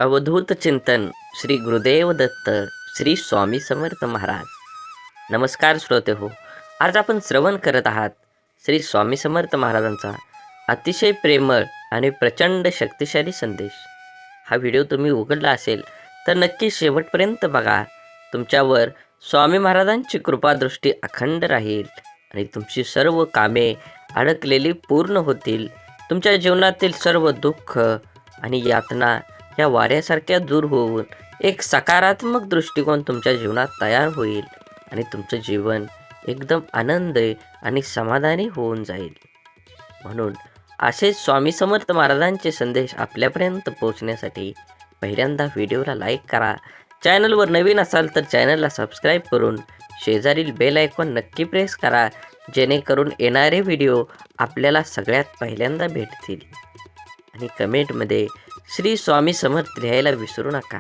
अवधूत चिंतन श्री गुरुदेव दत्त श्री स्वामी समर्थ महाराज. नमस्कार श्रोते हो. आज आपण श्रवण करत आहात श्री स्वामी समर्थ महाराजांचा अतिशय प्रेमळ आणि प्रचंड शक्तिशाली संदेश. हा व्हिडिओ तुम्ही उघडला असेल तर नक्की शेवटपर्यंत बघा. तुमच्यावर स्वामी महाराजांची कृपादृष्टी अखंड राहील आणि तुमची सर्व कामे अडकलेली पूर्ण होतील. तुमच्या जीवनातील सर्व दुःख आणि यातना या वाऱ्यासारख्या दूर होऊन एक सकारात्मक दृष्टिकोन तुमच्या जीवनात तयार होईल आणि तुमचं जीवन एकदम आनंदी आणि समाधानी होऊन जाईल. म्हणून असेच स्वामी समर्थ महाराजांचे संदेश आपल्यापर्यंत पोहोचण्यासाठी पहिल्यांदा व्हिडिओला लाईक करा. चॅनलवर नवीन असाल तर चॅनलला सबस्क्राईब करून शेजारील बेल आयकॉन नक्की प्रेस करा, जेणेकरून येणारे व्हिडिओ आपल्याला सगळ्यात पहिल्यांदा भेटतील. आणि कमेंटमध्ये श्री स्वामी समर्थ लिहायला विसरू नका.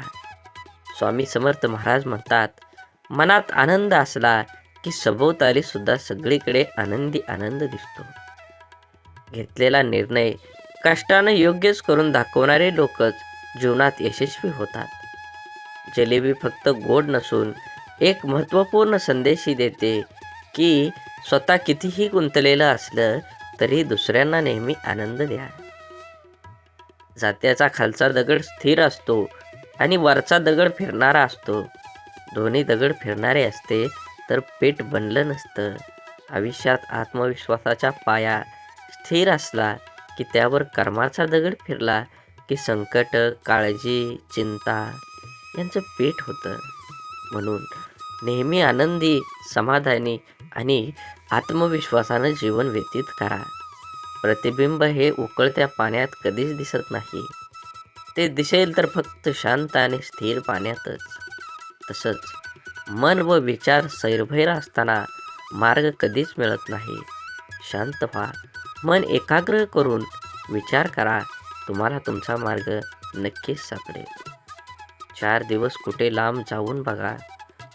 स्वामी समर्थ महाराज म्हणतात, मनात आनंद असला की सभोवताली सुद्धा सगळीकडे आनंदी आनंद दिसतो. घेतलेला निर्णय कष्टाने योग्यच करून दाखवणारे लोकच जीवनात यशस्वी होतात. जलेबी फक्त गोड नसून एक महत्त्वपूर्ण संदेशही देते की स्वतः कितीही गुंतलेलं असलं तरी दुसऱ्यांना नेहमी आनंद द्या. जात्याचा खालचा दगड स्थिर असतो आणि वरचा दगड फिरणारा असतो. दोन्ही दगड फिरणारे असते तर पीठ बनलं नसतं. आयुष्यात आत्मविश्वासाचा पाया स्थिर असला की त्यावर कर्माचा दगड फिरला की संकट, काळजी, चिंता यांचं पीठ होतं. म्हणून नेहमी आनंदी, समाधानी आणि आत्मविश्वासानं जीवन व्यतीत करा. प्रतिबिंब हे उकळत्या पाण्यात कधीच दिसत नाही. ते दिसेल तर फक्त शांत आणि स्थिर पाण्यातच. तसंच मन व विचार सैरभैर असताना मार्ग कधीच मिळत नाही. शांत व्हा, मन एकाग्र करून विचार करा. तुम्हाला तुमचा मार्ग नक्कीच सापडेल. 4 दिवस कुठे लांब जाऊन बघा,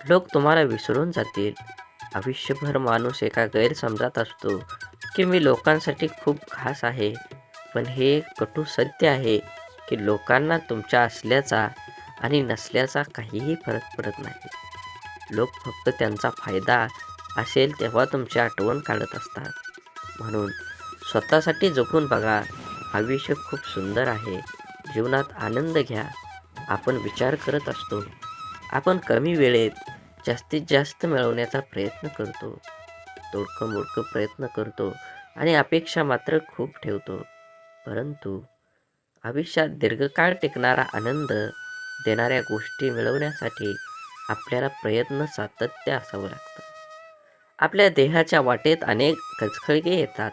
लोक तुम्हाला विसरून जातील. आयुष्यभर माणूस एका गैरसमजात असतो की मी लोकांसाठी खूप खास आहे. पण हे कटू सत्य आहे की लोकांना तुमच्या असल्याचा आणि नसल्याचा काहीही फरक पडत नाही. लोक फक्त त्यांचा फायदा असेल तेव्हा तुमची आठवण काढत असतात. म्हणून स्वतःसाठी जगून बघा. आयुष्य खूप सुंदर आहे. जीवनात आनंद घ्या. आपण विचार करत असतो, आपण कमी वेळेत जास्तीत जास्त मिळवण्याचा प्रयत्न करतो. तोडकं मोडकं प्रयत्न करतो आणि अपेक्षा मात्र खूप ठेवतो. परंतु आयुष्यात दीर्घकाळ टिकणारा आनंद देणाऱ्या गोष्टी मिळवण्यासाठी आपल्याला प्रयत्न सातत्य असावं लागतं. आपल्या देहाच्या वाटेत अनेक खचखळगे येतात,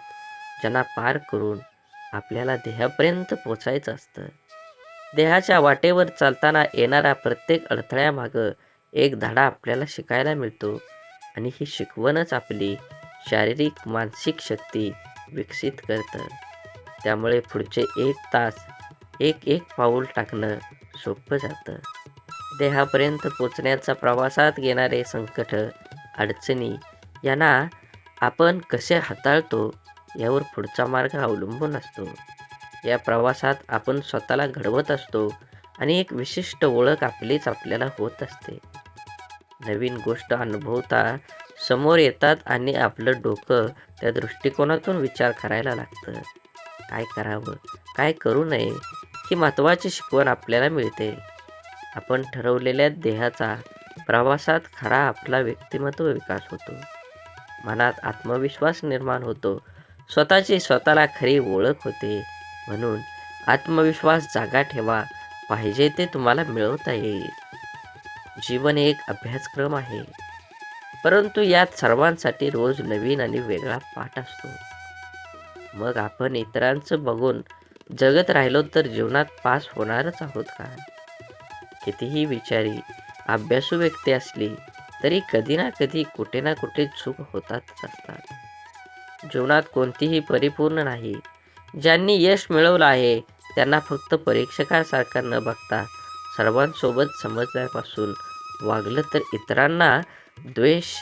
ज्यांना पार करून आपल्याला देहापर्यंत पोचायचं असतं. देहाच्या वाटेवर चालताना येणारा प्रत्येक अडथळ्यामागं एक धडा आपल्याला शिकायला मिळतो आणि ही शिकवणच आपली शारीरिक मानसिक शक्ती विकसित करतं. त्यामुळे पुढचे 1 तास एक पाऊल टाकणं सोपं जातं. देहापर्यंत पोचण्याचा प्रवासात येणारे संकट, अडचणी यांना आपण कसे हाताळतो यावर पुढचा मार्ग अवलंबून असतो. या प्रवासात आपण स्वतःला घडवत असतो आणि एक विशिष्ट ओळख आपलीच आपल्याला होत असते. नवीन गोष्ट अनुभवता समोर येतात आणि आपलं डोकं त्या दृष्टिकोनातून विचार करायला लागतं. काय करावं, काय करू नये ही महत्त्वाची शिकवण आपल्याला मिळते. आपण ठरवलेल्या देहाचा प्रवासात खरा आपला व्यक्तिमत्व विकास होतो. मनात आत्मविश्वास निर्माण होतो. स्वतःची स्वतःला खरी ओळख होते. म्हणून आत्मविश्वास जागा ठेवा. पाहिजे ते तुम्हाला मिळवता येईल. जीवन एक अभ्यासक्रम आहे, परंतु यात सर्वांसाठी रोज नवीन आणि वेगळा पाठ असतो. मग आपण इतरांचं बघून जगत राहिलो तर जीवनात पास होणारच आहोत का? कितीही विचारी, अभ्यासू व्यक्ती असली तरी कधी ना कधी कुठे ना कुठे चूक होताच असतात. जीवनात कोणतीही परिपूर्ण नाही. ज्यांनी यश मिळवलं आहे त्यांना फक्त परीक्षकासारखा न बघता सर्वांसोबत समजण्यापासून वागलं तर इतरांना द्वेष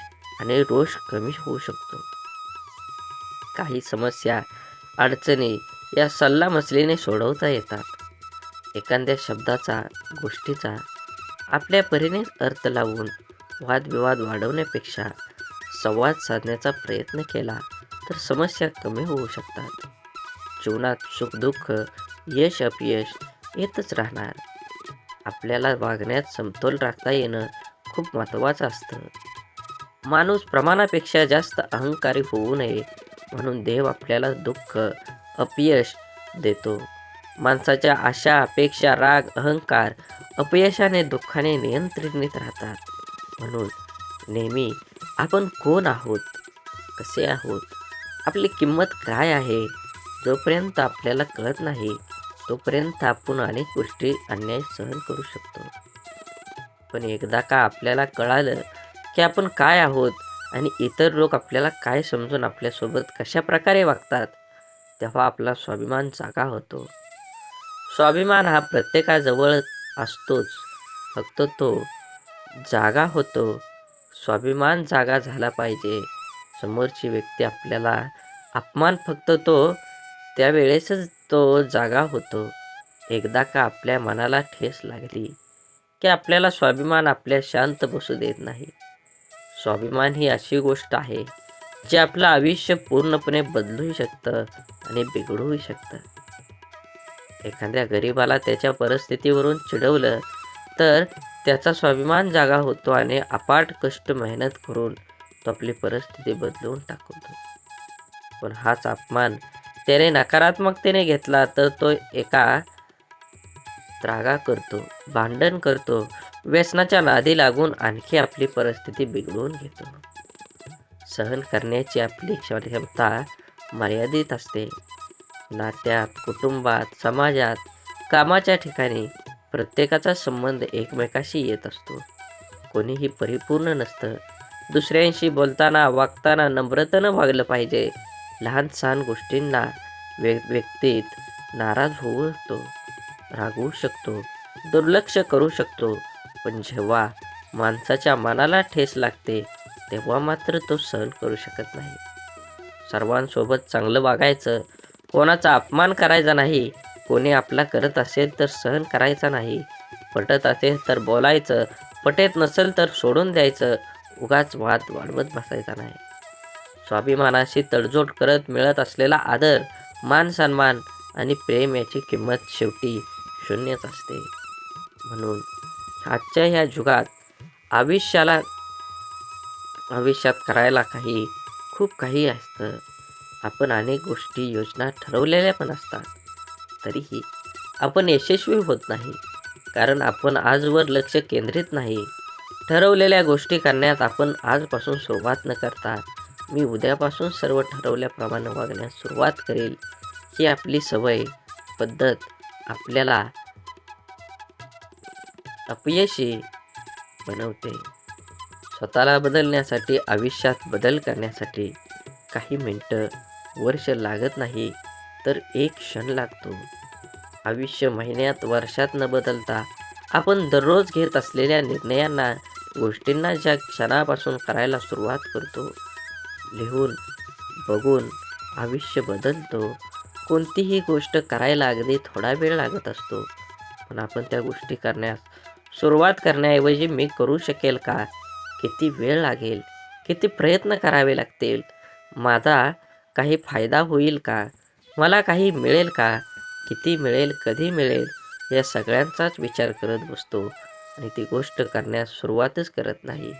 आणि रोष कमी होऊ शकतो. काही समस्या, अडचणी या सल्लामसलीने सोडवता येतात. एखाद्या शब्दाचा, गोष्टीचा आपल्या परीनेच अर्थ लावून वादविवाद वाढवण्यापेक्षा संवाद साधण्याचा प्रयत्न केला तर समस्या कमी होऊ शकतात. जीवनात सुखदुःख, यश अपयश येतच राहणार. आपल्याला वागण्यात समतोल राखता येणं खूप महत्त्वाचं असतं. माणूस प्रमाणापेक्षा जास्त अहंकारी होऊ नये म्हणून देव आपल्याला दुःख, अपयश देतो. माणसाच्या आशा, अपेक्षा, राग, अहंकार अपयशाने, दुःखाने नियंत्रित राहतात. म्हणून नेहमी आपण कोण आहोत, कसे आहोत, आपली किंमत काय आहे, जोपर्यंत आपल्याला कळत नाही तोपर्यंत आपण अनेक गोष्टी अन्याय सहन करू शकतो. पण एकदा का आपल्याला कळालं की आपण काय आहोत आणि इतर लोक आपल्याला काय समजून आपल्यासोबत कशा प्रकारे वागतात, तेव्हा आपला स्वाभिमान जागा होतो. स्वाभिमान हा प्रत्येकाजवळ असतोच, फक्त तो जागा होतो. स्वाभिमान जागा झाला पाहिजे. समोरची व्यक्ती आपल्याला अपमान फक्त त्यावेळेसच तो जागा होतो. एकदा का आपल्या मनाला ठेस लागली की आपल्याला स्वाभिमान आपल्या शांत बसू देत नाही. स्वाभिमान ही अशी गोष्ट आहे जे आपलं आयुष्य पूर्णपणे बदलू शकतं आणि बिघडूही शकतं. एखाद्या गरीबाला त्याच्या परिस्थितीवरून चिडवलं तर त्याचा स्वाभिमान जागा होतो आणि अफाट कष्ट मेहनत करून तो आपली परिस्थिती बदलवून टाकतो. पण हाच अपमान त्याने नकारात्मकतेने घेतला तर तो एका त्रागा करतो, भांडण करतो, व्यसनाच्या नादी लागून आणखी आपली परिस्थिती बिघडवून घेतो. सहन करण्याची आपली क्षमता मर्यादित असते. नात्यात, कुटुंबात, समाजात, कामाच्या ठिकाणी प्रत्येकाचा संबंध एकमेकाशी येत असतो. कोणीही परिपूर्ण नसतं. दुसऱ्यांशी बोलताना, वागताना नम्रतेनं वागलं पाहिजे. लहान सहान गोष्टींना व्यक्तीत नाराज होऊ शकतो, रागवू शकतो, दुर्लक्ष करू शकतो. पण जेव्हा माणसाच्या मनाला ठेस लागते तेव्हा मात्र तो सहन करू शकत नाही. सर्वांसोबत चांगलं वागायचं, कोणाचा अपमान करायचा नाही. कोणी आपला करत असेल तर सहन करायचा नाही. पटत असेल तर बोलायचं, पटत नसेल तर सोडून द्यायचं. उगाच वाद वाढवत बसायचा नाही. स्वाभिमानाशी तडजोड करत मिळत असलेला आदर, मान सन्मान आणि प्रेम याची किंमत शेवटी शून्यच असते. म्हणून आजच्या ह्या युगात आयुष्यात करायला खूप काही असतं. आपण अनेक गोष्टी, योजना ठरवलेल्या पण असतात. तरीही आपण यशस्वी होत नाही, कारण आपण आजवर लक्ष केंद्रित नाही. ठरवलेल्या गोष्टी करण्यात आपण आजपासून सुरुवात न करता मी उद्यापासून सर्व ठरवल्याप्रमाणे वागण्यास सुरुवात करेल ही आपली सवय, पद्धत आपल्याला अपयशी बनवते. स्वतःला बदलण्यासाठी, आयुष्यात बदल करण्यासाठी काही मिनिटं, वर्ष लागत नाही तर एक क्षण लागतो. आयुष्य महिन्यात, वर्षात न बदलता आपण दररोज घेत असलेल्या निर्णयांना, गोष्टींना ज्या क्षणापासून करायला सुरुवात करतो, लिहून, बघून आयुष्य बदलतो. कोणतीही गोष्ट करायला अगदी थोडा वेळ लागत असतो, पण आपण त्या गोष्टी करण्यास सुरुवात करण्याऐवजी मी करू शकेल का, किती वेळ लागेल, किती प्रयत्न करावे लागतील, माझा काही फायदा होईल का, मला काही मिळेल का, किती मिळेल, कधी मिळेल, या सगळ्यांचाच विचार करत बसतो आणि ती गोष्ट करण्यास सुरुवातच करत नाही.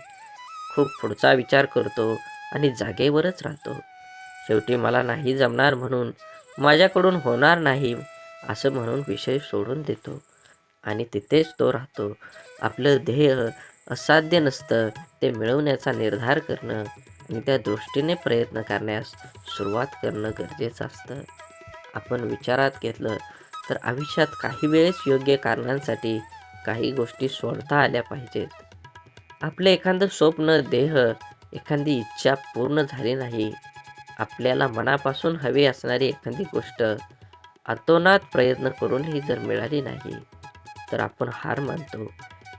खूप पुढचा विचार करतो आणि जागेवरच राहतो. शेवटी मला नाही जमणार म्हणून, माझ्याकडून होणार नाही असं म्हणून विषय सोडून देतो आणि तिथेच तो राहतो. आपलं ध्येय असाध्य नसतं, ते मिळवण्याचा निर्धार करणं आणि त्या दृष्टीने प्रयत्न करण्यास सुरुवात करणं गरजेचं असतं. आपण विचारात घेतलं तर आयुष्यात काही वेळेस योग्य कारणांसाठी काही गोष्टी सोडता आल्या पाहिजेत. आपलं एखादं स्वप्न, एखादी इच्छा पूर्ण झाली नाही, आपल्याला मनापासून हवी असणारी एखादी गोष्ट अतोनात प्रयत्न करूनही जर मिळाली नाही तर आपण हार मानतो.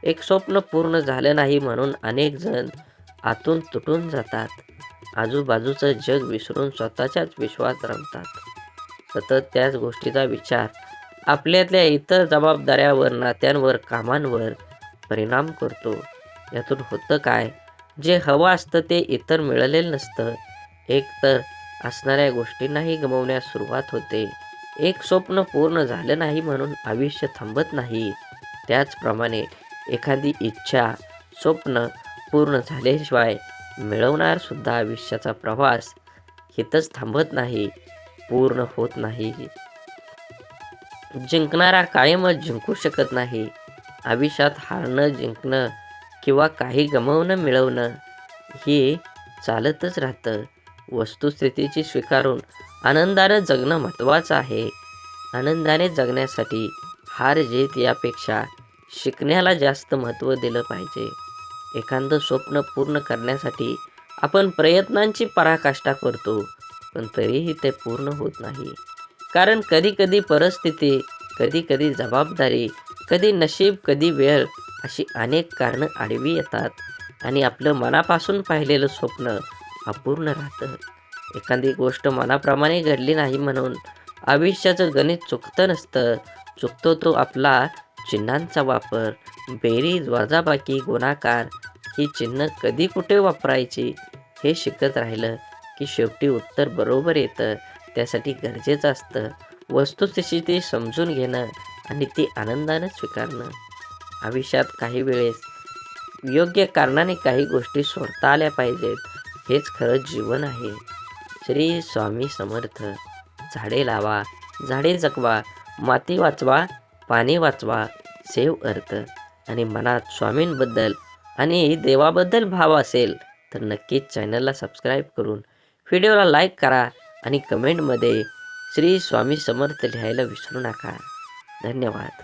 एक स्वप्न पूर्ण झालं नाही म्हणून अनेक जण आतून तुटून जातात. आजूबाजूचं जग विसरून स्वतःच्याच विश्वात रमतात. सतत त्याच गोष्टीचा विचार आपल्यातल्या इतर जबाबदाऱ्यावर, नात्यांवर, कामांवर परिणाम करतो. यातून होतं काय? जे हवं असतं ते इतर मिळालेलं नसतं. एक तर असणाऱ्या गोष्टींनाही गमावण्यास सुरुवात होते. एक स्वप्न पूर्ण झालं नाही म्हणून आयुष्य थांबत नाही. त्याचप्रमाणे एखादी इच्छा, स्वप्न पूर्ण झाल्याशिवाय मिळवणार सुद्धा आयुष्याचा प्रवास इथंच थांबत नाही, पूर्ण होत नाही. जिंकणारा कायमच जिंकू शकत नाही. आयुष्यात हारणं, जिंकणं किंवा काही गमावणं, मिळवणं हे चालतच राहतं. वस्तुस्थितीची स्वीकारून आनंदानं जगणं महत्त्वाचं आहे. आनंदाने जगण्यासाठी हार जीत यापेक्षा शिकण्याला जास्त महत्त्व दिलं पाहिजे. एखादं स्वप्न पूर्ण करण्यासाठी आपण प्रयत्नांची पराकाष्ठा करतो, पण तरीही ते पूर्ण होत नाही. कारण कधी-कधी परिस्थिती, कधी-कधी जबाबदारी, कधी नशीब, कधी वेळ अशी अनेक कारणं आडवी येतात आणि आपलं मनापासून पाहिलेलं स्वप्न अपूर्ण राहतं. एखादी गोष्ट मनाप्रमाणे घडली नाही म्हणून आयुष्याचं गणित चुकतं नसतं. चुकतो तो आपला चिन्हांचा वापर. बेरीज, वजाबाकी, गुणाकार ही चिन्ह कधी कुठे वापरायची हे शिकत राहिलं की शेवटी उत्तर बरोबर येतं. त्यासाठी गरजेचं असतं वस्तुस्थिती समजून घेणं आणि ती आनंदानं स्वीकारणं. आयुष्यात काही वेळेस योग्य कारणाने काही गोष्टी सोडता आल्या पाहिजेत. हेच खरं जीवन आहे. श्री स्वामी समर्थ. झाडे लावा, झाडे जगवा, माती वाचवा, पाणी वाचवा, सेव अर्थ. आणि मनात स्वामींबद्दल आणि देवाबद्दल भाव असेल तर नक्कीच चॅनलला सबस्क्राईब करून व्हिडिओला लाईक करा आणि कमेंटमध्ये श्री स्वामी समर्थ लिहायला विसरू नका. धन्यवाद.